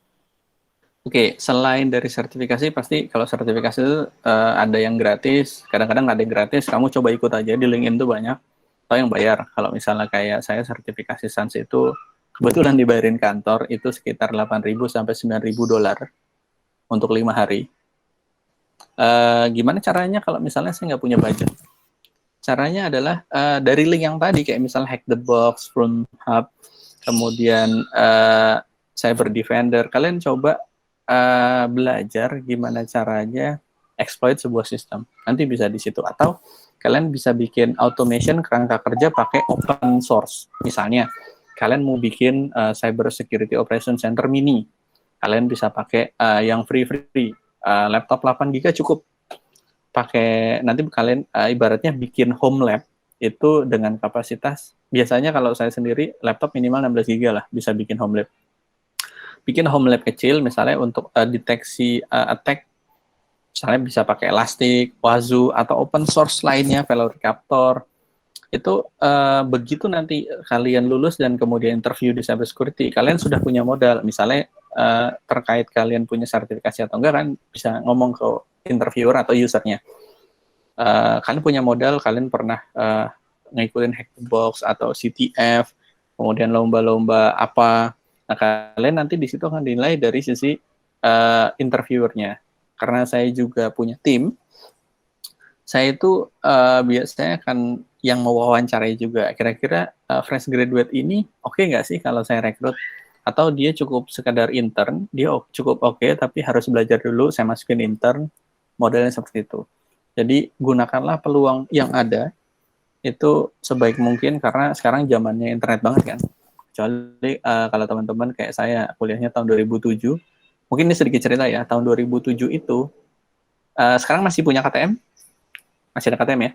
B: Oke, selain dari sertifikasi, pasti kalau sertifikasi itu ada yang gratis, kadang-kadang nggak ada yang gratis, kamu coba ikut aja, di LinkedIn tuh banyak, atau yang bayar. Kalau misalnya kayak saya sertifikasi SANS itu, kebetulan dibayarin kantor, itu sekitar 8.000 sampai 9.000 dolar untuk 5 hari. Gimana caranya kalau misalnya saya nggak punya budget? Caranya adalah dari link yang tadi, kayak misalnya Hack the Box, PhoneHub, kemudian Cyber Defender, kalian coba belajar gimana caranya exploit sebuah sistem. Nanti bisa di situ. Atau kalian bisa bikin automation kerangka kerja pakai open source. Misalnya, kalian mau bikin Cyber Security Operation Center mini. Kalian bisa pakai yang free-free. Laptop 8 GB cukup. Pakai, nanti kalian ibaratnya bikin home lab itu dengan kapasitas, biasanya kalau saya sendiri, laptop minimal 16 GB lah, bisa bikin home lab. Bikin home lab kecil, misalnya untuk deteksi attack, misalnya bisa pakai Elastic, Wazoo, atau open source lainnya, Velociraptor. Itu begitu nanti kalian lulus dan kemudian interview di cybersecurity, kalian sudah punya modal. Misalnya terkait kalian punya sertifikasi atau enggak, kan bisa ngomong ke interviewer atau usernya. kalian punya modal, kalian pernah ngikutin Hack the Box atau CTF, kemudian lomba-lomba apa. Nah, kalian nanti di situ akan dinilai dari sisi interviewernya. Karena saya juga punya tim, saya itu biasanya akan yang mewawancarai juga. Kira-kira fresh graduate ini oke nggak sih kalau saya rekrut? Atau dia cukup sekadar intern, dia cukup oke, tapi harus belajar dulu, saya masukin intern, modelnya seperti itu. Jadi gunakanlah peluang yang ada, itu sebaik mungkin, karena sekarang zamannya internet banget kan. Kecuali kalau teman-teman kayak saya kuliahnya tahun 2007, mungkin ini sedikit cerita ya, tahun 2007 itu sekarang masih punya KTM, masih ada KTM ya.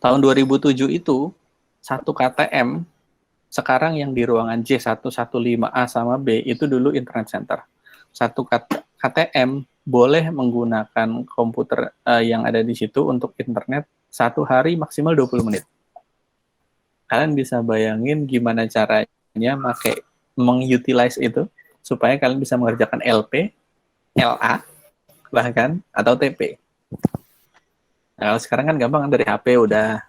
B: Tahun 2007 itu satu KTM sekarang yang di ruangan J115A sama B itu dulu internet center. Satu KTM boleh menggunakan komputer yang ada di situ untuk internet satu hari maksimal 20 menit. Kalian bisa bayangin gimana caranya mengutilize itu supaya kalian bisa mengerjakan LP, LA, bahkan atau TP. Nah, kalau sekarang kan gampang, dari HP udah.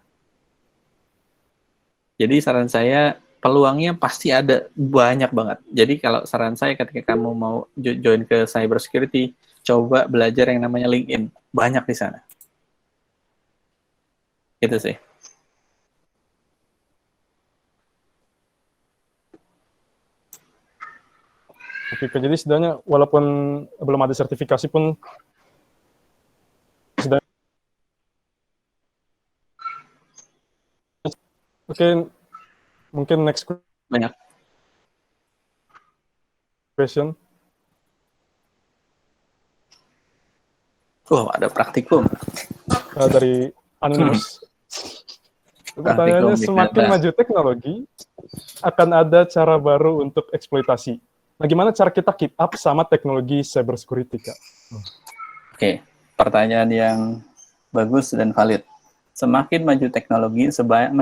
B: Jadi saran saya, peluangnya pasti ada banyak banget. Jadi kalau saran saya ketika kamu mau join ke cybersecurity, coba belajar yang namanya LinkedIn. Banyak di sana. Gitu sih.
A: Oke, jadi sebenarnya walaupun belum ada sertifikasi pun sudah. Oke, mungkin next
B: Banyak.
A: question.
B: Oh, ada praktikum.
A: Dari Anonymous. Pertanyaannya, semakin maju teknologi, akan ada cara baru untuk eksploitasi. Nah, gimana cara kita keep up sama teknologi cybersecurity, Kak?
B: Oke, pertanyaan yang bagus dan valid. Semakin maju teknologi,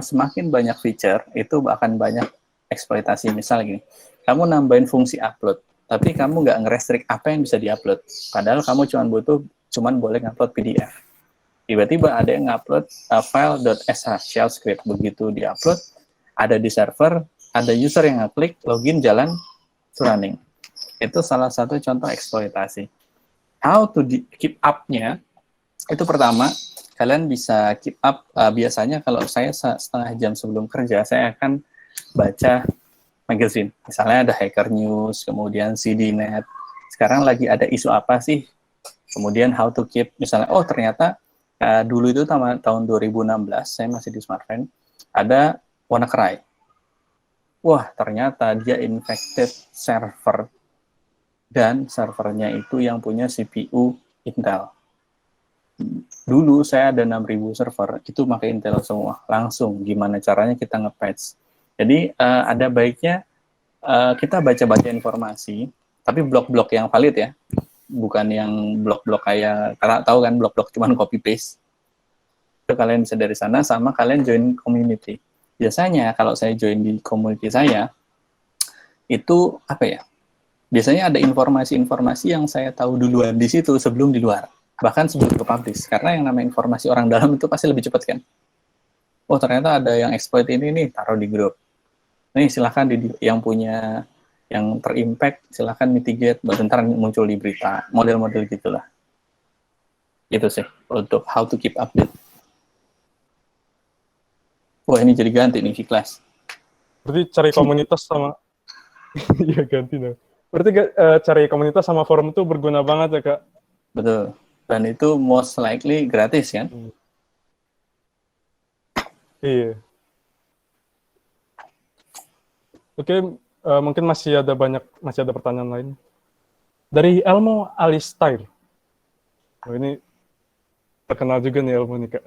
B: semakin banyak feature, itu akan banyak eksploitasi. Misal gini, kamu nambahin fungsi upload, tapi kamu nggak nge-restrict apa yang bisa diupload. Padahal kamu cuma boleh ngupload PDF. Tiba-tiba ada yang ngupload file.sh shell script. Begitu diupload, ada di server, ada user yang ngeklik, login, jalan, running. Itu salah satu contoh eksploitasi. How to keep up-nya, itu pertama, kalian bisa keep up, biasanya kalau saya setengah jam sebelum kerja, saya akan baca magazine. Misalnya ada Hacker News, kemudian CDNet. Sekarang lagi ada isu apa sih? Kemudian how to keep, misalnya, oh ternyata dulu itu tahun 2016, saya masih di Smartfren, ada WannaCry. Wah, ternyata dia infected server, dan servernya itu yang punya CPU Intel. Dulu saya ada 6.000 server, itu pakai Intel semua, langsung. Gimana caranya kita nge-patch. Jadi ada baiknya kita baca-baca informasi, tapi blok-blok yang valid ya, bukan yang blok-blok kayak, karena tahu kan blok-blok cuma copy-paste. Itu kalian bisa dari sana, sama kalian join community. Biasanya kalau saya join di community saya, itu apa ya, biasanya ada informasi-informasi yang saya tahu duluan di situ sebelum di luar, bahkan sebelum ke publish, karena yang namanya informasi orang dalam itu pasti lebih cepat kan. Oh ternyata ada yang exploit ini nih, taruh di grup. Nih silahkan yang punya, yang terimpact, silahkan mitigate, bentar muncul di berita, model-model gitulah. Itu sih untuk how to keep update. Wah ini jadi ganti nih si kelas.
A: Berarti cari komunitas sama iya ganti dong. Berarti cari komunitas sama forum itu berguna banget ya, Kak?
B: Betul. Dan itu most likely gratis kan?
A: Iya. Oke, mungkin masih ada pertanyaan lain. Dari Elmo Alistair. Oh, ini terkenal juga nih Elmo nih, Kak.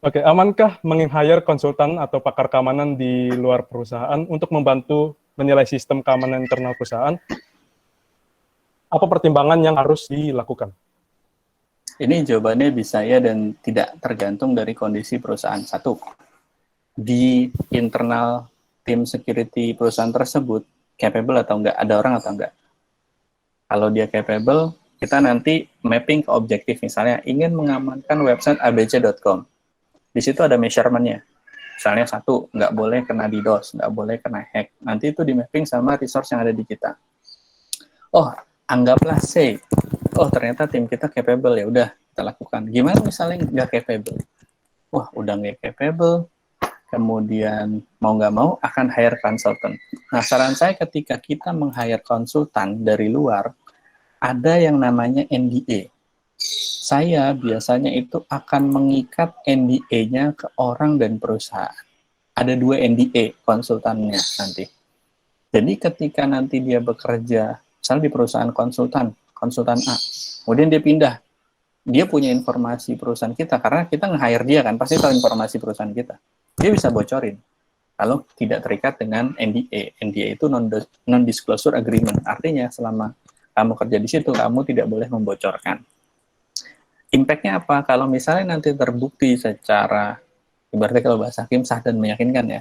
A: Oke, amankah meng-hire konsultan atau pakar keamanan di luar perusahaan untuk membantu menilai sistem keamanan internal perusahaan? Apa pertimbangan yang harus dilakukan?
B: Ini jawabannya bisa ya dan tidak, tergantung dari kondisi perusahaan. Satu, di internal tim security perusahaan tersebut capable atau enggak, ada orang atau enggak. Kalau dia capable, kita nanti mapping ke objektif, misalnya ingin mengamankan website abc.com. Di situ ada measurement-nya. Misalnya satu, nggak boleh kena DDoS, nggak boleh kena hack. Nanti itu di mapping sama resource yang ada di kita. Oh, anggaplah say, oh ternyata tim kita capable, ya udah kita lakukan. Gimana misalnya nggak capable? Wah, udah nggak capable, kemudian mau nggak mau akan hire consultant. Nah, saran saya ketika kita meng-hire konsultan dari luar, ada yang namanya NDA. Saya biasanya itu akan mengikat NDA-nya ke orang dan perusahaan. Ada 2 NDA konsultannya nanti. Jadi ketika nanti dia bekerja, misalnya di perusahaan konsultan A, kemudian dia pindah, dia punya informasi perusahaan kita, karena kita nge-hire dia kan, pasti tahu informasi perusahaan kita. Dia bisa bocorin, kalau tidak terikat dengan NDA. NDA itu non-disclosure agreement, artinya selama kamu kerja di situ, kamu tidak boleh membocorkan. Impact-nya apa? Kalau misalnya nanti terbukti secara, ibaratnya kalau bahasa hakim sah dan meyakinkan ya,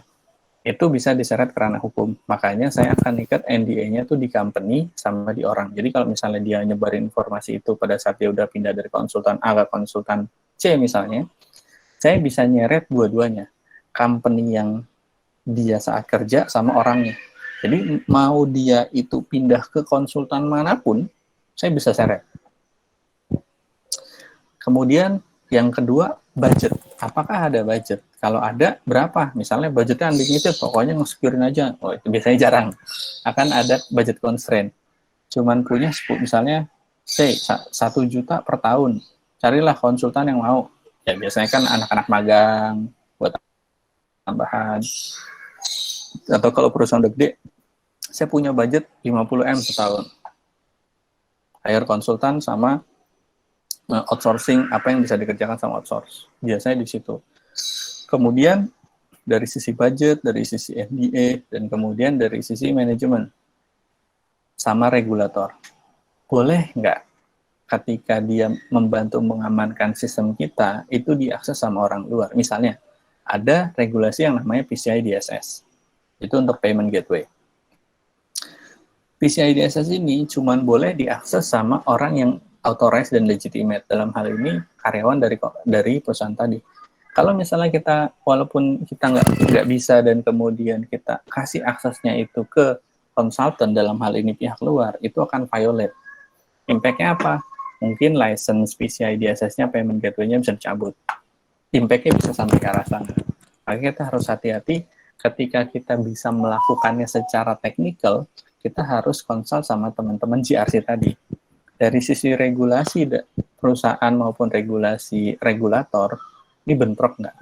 B: itu bisa diseret ke ranah hukum. Makanya saya akan ikat NDA-nya tuh di company sama di orang. Jadi kalau misalnya dia nyebarin informasi itu pada saat dia udah pindah dari konsultan A ke konsultan C misalnya, saya bisa nyeret dua-duanya. Company yang dia saat kerja sama orangnya. Jadi mau dia itu pindah ke konsultan manapun, saya bisa seret. Kemudian yang kedua, budget. Apakah ada budget? Kalau ada, berapa? Misalnya budgetnya unlimited, pokoknya nge-securein aja. Oh, itu biasanya jarang. Akan ada budget constraint. Cuman punya, misalnya, say, 1 juta per tahun. Carilah konsultan yang mau. Ya, biasanya kan anak-anak magang, buat tambahan. Atau kalau perusahaan gede, saya punya budget 50M setahun. Hire konsultan sama outsourcing apa yang bisa dikerjakan sama outsource. Biasanya di situ. Kemudian dari sisi budget, dari sisi NDA, dan kemudian dari sisi manajemen sama regulator. Boleh nggak ketika dia membantu mengamankan sistem kita, itu diakses sama orang luar? Misalnya, ada regulasi yang namanya PCI DSS. Itu untuk payment gateway. PCI DSS ini cuma boleh diakses sama orang yang authorized dan legitimate, dalam hal ini karyawan dari perusahaan tadi. Kalau misalnya kita, walaupun kita nggak bisa dan kemudian kita kasih aksesnya itu ke konsultan, dalam hal ini pihak luar, itu akan violate. Impact-nya apa? Mungkin license PCI DSS-nya, payment gateway-nya bisa dicabut. Impact-nya bisa sampai ke arah sana. Makanya kita harus hati-hati ketika kita bisa melakukannya secara teknikal, kita harus konsul sama teman-teman GRC tadi. Dari sisi regulasi perusahaan maupun regulasi regulator, ini bentrok nggak?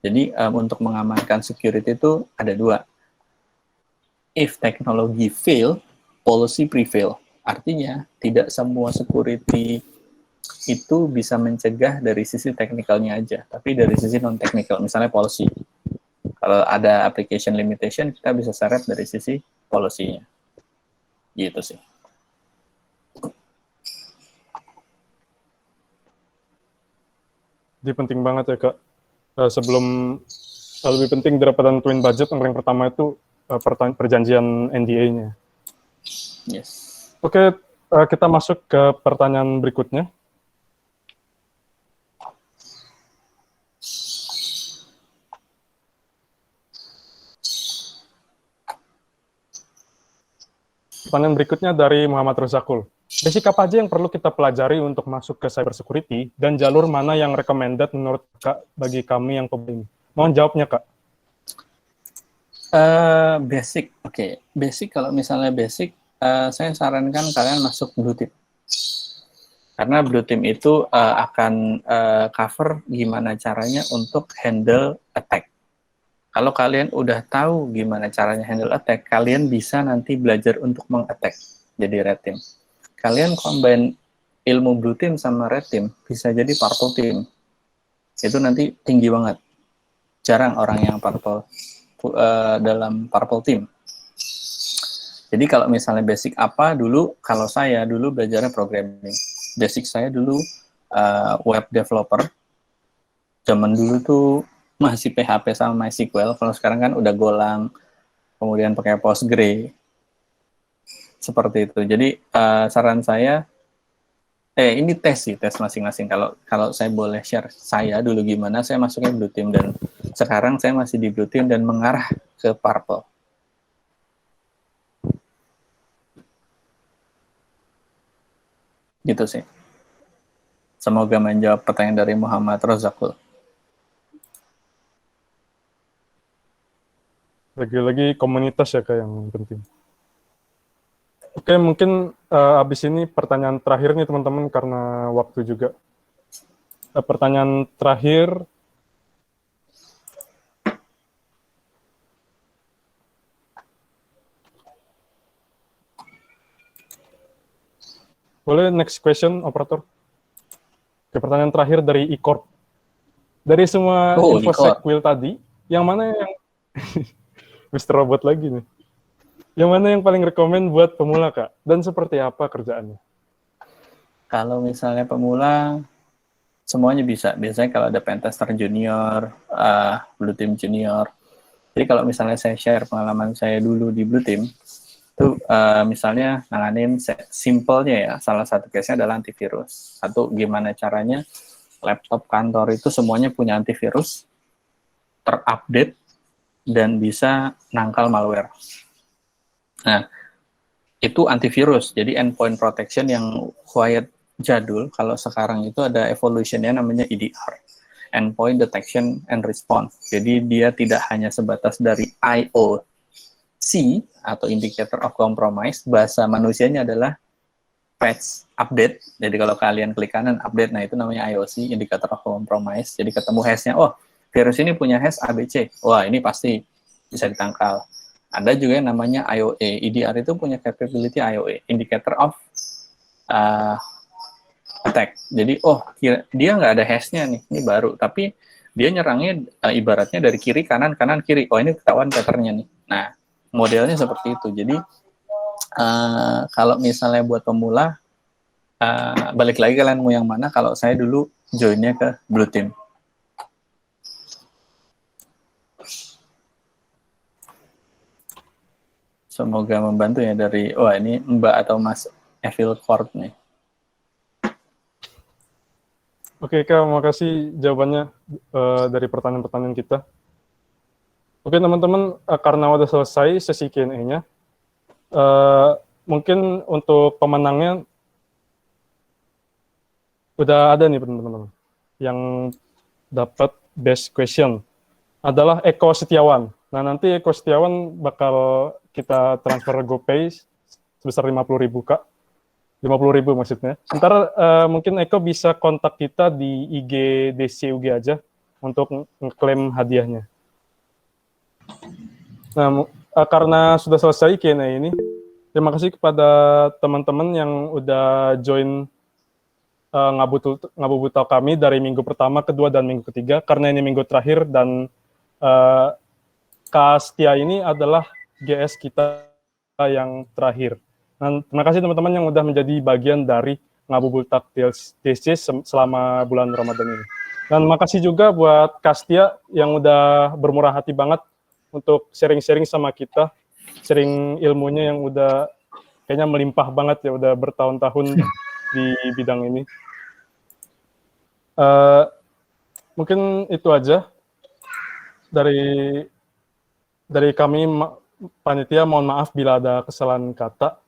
B: Jadi untuk mengamankan security itu ada 2. If technology fail, policy prevail. Artinya tidak semua security itu bisa mencegah dari sisi teknikalnya aja, tapi dari sisi non-technical, misalnya policy. Kalau ada application limitation, kita bisa seret dari sisi policy-nya. Gitu sih.
A: Jadi penting banget ya Kak. Sebelum lebih penting daripada nentuin budget, yang paling pertama itu perjanjian NDA-nya.
B: Yes.
A: Oke, kita masuk ke pertanyaan berikutnya. Pertanyaan berikutnya dari Muhammad Rozakul. Basic apa aja yang perlu kita pelajari untuk masuk ke cybersecurity, dan jalur mana yang recommended menurut Kak bagi kami yang pemula ini? Mohon jawabnya, Kak.
B: Basic, oke. Basic, kalau misalnya basic, saya sarankan kalian masuk Blue Team. Karena Blue Team itu akan cover gimana caranya untuk handle attack. Kalau kalian udah tahu gimana caranya handle attack, kalian bisa nanti belajar untuk meng-attack jadi Red Team. Kalian combine ilmu Blue Team sama Red Team, bisa jadi Purple Team. Itu nanti tinggi banget. Jarang orang yang Purple dalam Purple Team. Jadi kalau misalnya basic apa dulu, kalau saya dulu belajarnya programming. Basic saya dulu web developer. Zaman dulu tuh masih PHP sama MySQL, kalau sekarang kan udah Golang, kemudian pakai Postgre, seperti itu. Jadi saran saya Ini tes sih, tes masing-masing. Kalau saya boleh share saya dulu gimana, saya masuknya Blue Team dan sekarang saya masih di Blue Team dan mengarah ke Purple. Gitu sih. Semoga menjawab pertanyaan dari Muhammad Rozakul.
A: Lagi-lagi komunitas ya Kak yang penting. Oke, mungkin abis ini pertanyaan terakhir nih teman-teman karena waktu juga. Pertanyaan terakhir, boleh next question, operator? Oke, pertanyaan terakhir dari e-corp. Dari semua infosec wheel tadi, yang mana yang Mr. Robot lagi nih? Yang mana yang paling rekomen buat pemula, Kak? Dan seperti apa kerjaannya?
B: Kalau misalnya pemula, semuanya bisa. Biasanya kalau ada pentester junior, Blue Team junior. Jadi kalau misalnya saya share pengalaman saya dulu di Blue Team, itu misalnya nanganin simpelnya ya, salah satu case-nya adalah antivirus. Satu, gimana caranya laptop kantor itu semuanya punya antivirus, terupdate, dan bisa nangkal malware. Nah, itu antivirus, jadi endpoint protection yang quiet jadul. Kalau sekarang itu ada evolutionnya namanya EDR, endpoint detection and response. Jadi dia tidak hanya sebatas dari IOC atau indicator of compromise, bahasa manusianya adalah patch update. Jadi kalau kalian klik kanan update, nah itu namanya IOC, indicator of compromise. Jadi ketemu hash-nya, oh virus ini punya hash ABC, wah ini pasti bisa ditangkal. Ada juga yang namanya IOA. EDR itu punya capability IOA, indicator of attack. Jadi, oh, dia nggak ada hash-nya nih, ini baru. Tapi dia nyerangnya ibaratnya dari kiri, kanan, kanan, kiri. Oh, ini ketahuan pattern-nya nih. Nah, modelnya seperti itu. Jadi, kalau misalnya buat pemula, balik lagi kalian mau yang mana. Kalau saya dulu join-nya ke Blue Team. Semoga membantu ya dari, wah ini Mbak atau Mas Evil Corp nih.
A: Oke Kak, makasih jawabannya dari pertanyaan-pertanyaan kita. Oke teman-teman, karena udah selesai sesi Q&A-nya, mungkin untuk pemenangnya udah ada nih teman-teman. Yang dapat best question adalah Eko Setiawan. Nah nanti Eko Setiawan bakal kita transfer GoPay sebesar 50.000 Kak. 50.000 maksudnya. Ntar mungkin Eko bisa kontak kita di IG DCUG aja untuk ngeklaim hadiahnya. Nah, karena sudah selesai Q&A ini, terima kasih kepada teman-teman yang udah join Ngabubutal kami dari minggu pertama, kedua, dan minggu ketiga. Karena ini minggu terakhir dan Kak Setia ini adalah GS kita yang terakhir. Dan terima kasih teman-teman yang udah menjadi bagian dari Ngabubutak TSC selama bulan Ramadan ini. Dan makasih juga buat Kastia yang udah bermurah hati banget untuk sharing-sharing sama kita, sharing ilmunya yang udah kayaknya melimpah banget ya, udah bertahun-tahun di bidang ini. Mungkin itu aja dari kami panitia. Mohon maaf bila ada kesalahan kata.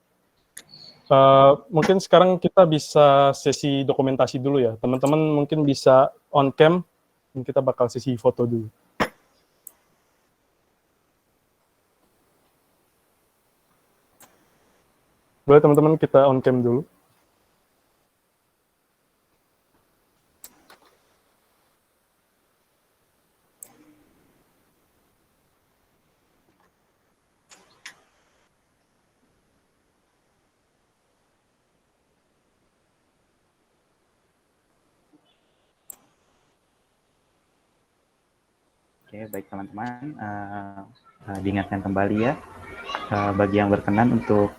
A: Mungkin sekarang kita bisa sesi dokumentasi dulu ya. Teman-teman mungkin bisa on cam, dan kita bakal sesi foto dulu. Boleh teman-teman kita on cam dulu.
C: Oke, baik teman-teman, diingatkan kembali ya, bagi yang berkenan untuk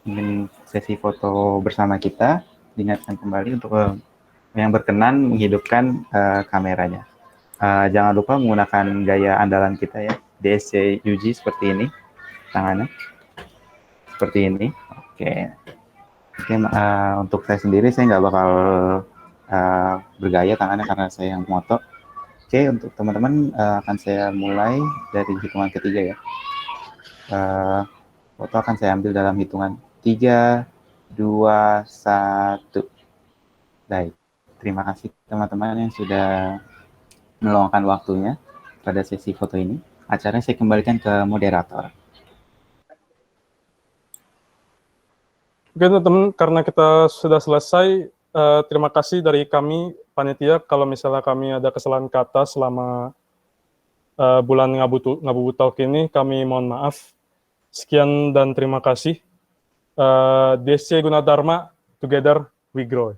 C: ingin sesi foto bersama kita, diingatkan kembali untuk yang berkenan menghidupkan kameranya. Jangan lupa menggunakan gaya andalan kita ya, DSC UG seperti ini, tangannya seperti ini. Oke. Oke, untuk saya sendiri saya nggak bakal bergaya tangannya karena saya yang moto. Oke, untuk teman-teman akan saya mulai dari hitungan ketiga ya. Foto akan saya ambil dalam hitungan 3, 2, 1. Baik, terima kasih teman-teman yang sudah meluangkan waktunya pada sesi foto ini. Acaranya saya kembalikan ke moderator.
A: Oke teman-teman, karena kita sudah selesai, terima kasih dari kami panitia. Kalau misalnya kami ada kesalahan kata selama bulan Ngabuburit Talk ini, kami mohon maaf. Sekian dan terima kasih. DC Gunadarma, together we grow.